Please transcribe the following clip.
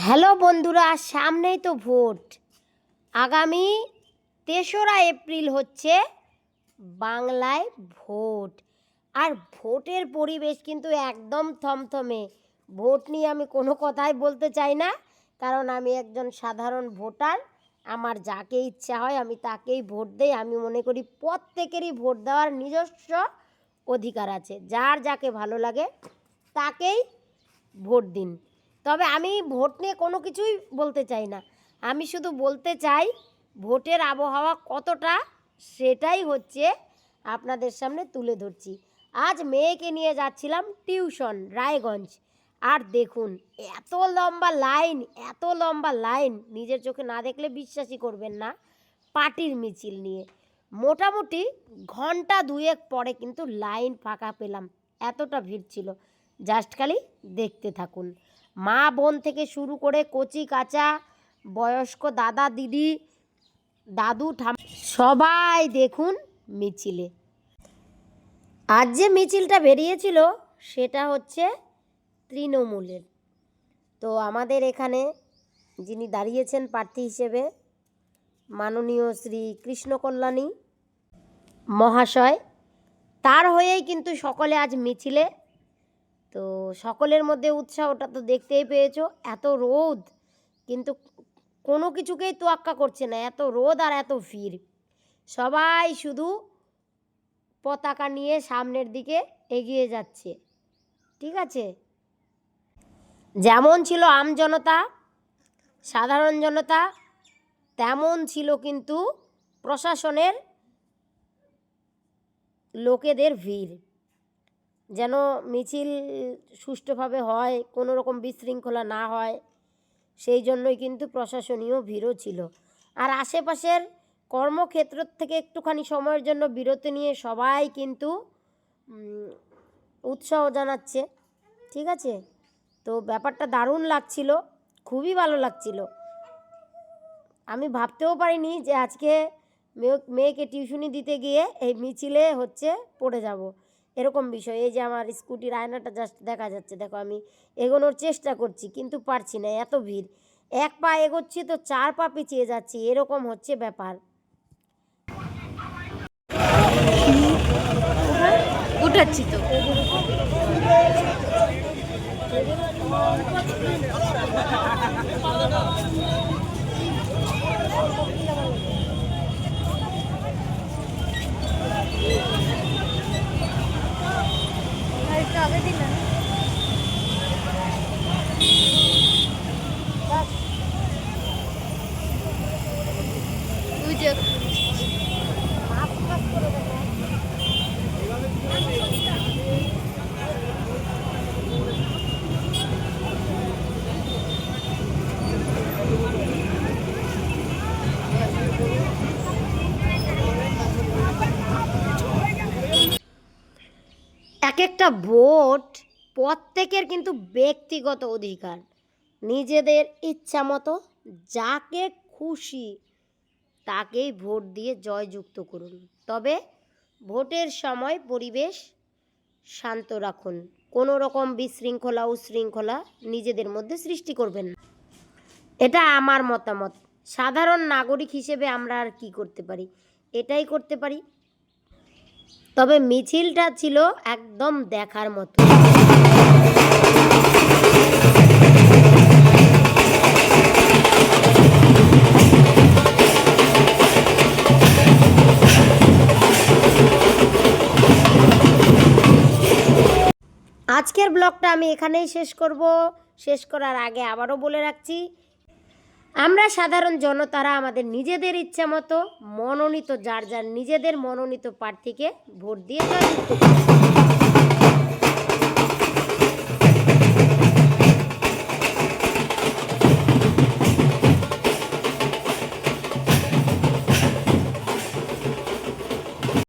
Hello বন্ধুরা, সামনেই তো ভোট। আগামী ৩রা এপ্রিল হচ্ছে বাংলায় ভোট। আর ভোটের পরিবেশ কিন্তু একদম থমথমে। ভোট নিয়ে আমি কোনো কথাই বলতে চাই না, কারণ আমি একজন সাধারণ ভোটার। আমার যাকে ইচ্ছা হয় আমি তাকেই ভোট দেই। আমি মনে করি প্রত্যেকেরই ভোট দেওয়ার নিজস্ব অধিকার আছে। যার যাকে ভালো লাগে তাকেই ভোট দিন। তবে আমি ভোট নিয়ে কোনো কিছুই বলতে চাই না। আমি শুধু বলতে চাই ভোটের আবহাওয়া কতটা, সেটাই হচ্ছে আপনাদের সামনে তুলে ধরছি। আজ মেয়েকে নিয়ে যাচ্ছিলাম টিউশন রায়গঞ্জ। আর দেখুন এত লম্বা লাইন, এত লম্বা লাইন, নিজের চোখে না দেখলে বিশ্বাসই করবেন না। পার্টির মিছিল নিয়ে মোটামুটি ঘন্টা দুয়েক পরে কিন্তু লাইন ফাঁকা পেলাম। এতটা ভিড় ছিল, জাস্ট খালি দেখতে থাকুন। মা বোন থেকে শুরু করে কচি কাঁচা বয়স্ক দাদা দিদি দাদু সবাই দেখুন মিছিলে। আজ যে মিছিলটা বেরিয়েছিল সেটা হচ্ছে তৃণমূলের। তো আমাদের এখানে যিনি দাঁড়িয়েছেন প্রার্থী হিসেবে মাননীয় শ্রী কৃষ্ণকল্যাণী মহাশয়, তার হয়েই কিন্তু সকলে আজ মিছিলে। তো সকলের মধ্যে উৎসাহটা তো দেখতেই পেয়েছো। এত রোদ কিন্তু কোনো কিছুকেই তোয়াক্কা করছে না, এত রোদ আর এত ভিড়। সবাই শুধু পতাকা নিয়ে সামনের দিকে এগিয়ে যাচ্ছে। ঠিক আছে, যেমন ছিল আমজনতা সাধারণ জনতা, তেমন ছিল কিন্তু প্রশাসনের লোকেদের ভিড়। যেন মিছিল সুষ্ঠুভাবে হয়, কোনো রকম বিশৃঙ্খলা না হয়, সেই জন্যই কিন্তু প্রশাসনীয় ভিড়ও ছিল। আর আশেপাশের কর্মক্ষেত্র থেকে একটুখানি সময়ের জন্য বিরতি নিয়ে সবাই কিন্তু উৎসাহ জানাচ্ছে। ঠিক আছে, তো ব্যাপারটা দারুণ লাগছিল, খুবই ভালো লাগছিল। আমি ভাবতেও পারিনি যে আজকে মেয়েকে টিউশনি দিতে গিয়ে এই মিছিলে পড়ে যাব, এরকম বিষয়। এই যে আমার স্কুটির আয়নাটা জাস্ট দেখা যাচ্ছে, দেখো আমি এগোনোর চেষ্টা করছি কিন্তু পারছি না, এত ভিড়। এক পা এগোচ্ছি তো 4 পা পিছিয়ে যাচ্ছি, এরকম হচ্ছে ব্যাপার। উঠাচ্ছি তো। আগে দিলেন এক একটা ভোট প্রত্যেকের কিন্তু ব্যক্তিগত অধিকার। নিজেদের ইচ্ছা মতো যাকে খুশি তাকেই ভোট দিয়ে জয়যুক্ত করুন। তবে ভোটের সময় পরিবেশ শান্ত রাখুন, কোনো রকম বিশৃঙ্খলা উশৃঙ্খলা নিজেদের মধ্যে সৃষ্টি করবেন না। এটা আমার মতামত। সাধারণ নাগরিক হিসেবে আমরা আর কি করতে পারি, এটাই করতে পারি। তবে মিছিলটা ছিল একদম দেখার মতো। আজকের ব্লগটা আমি এখানেই শেষ করব। শেষ করার আগে আবারও বলে রাখছি, আমরা সাধারণ জনতারা আমাদের নিজেদের ইচ্ছা মতো মনোনীত যার যার নিজেদের মনোনীত প্রার্থীকে ভোট দিয়ে জয়যুক্ত করি।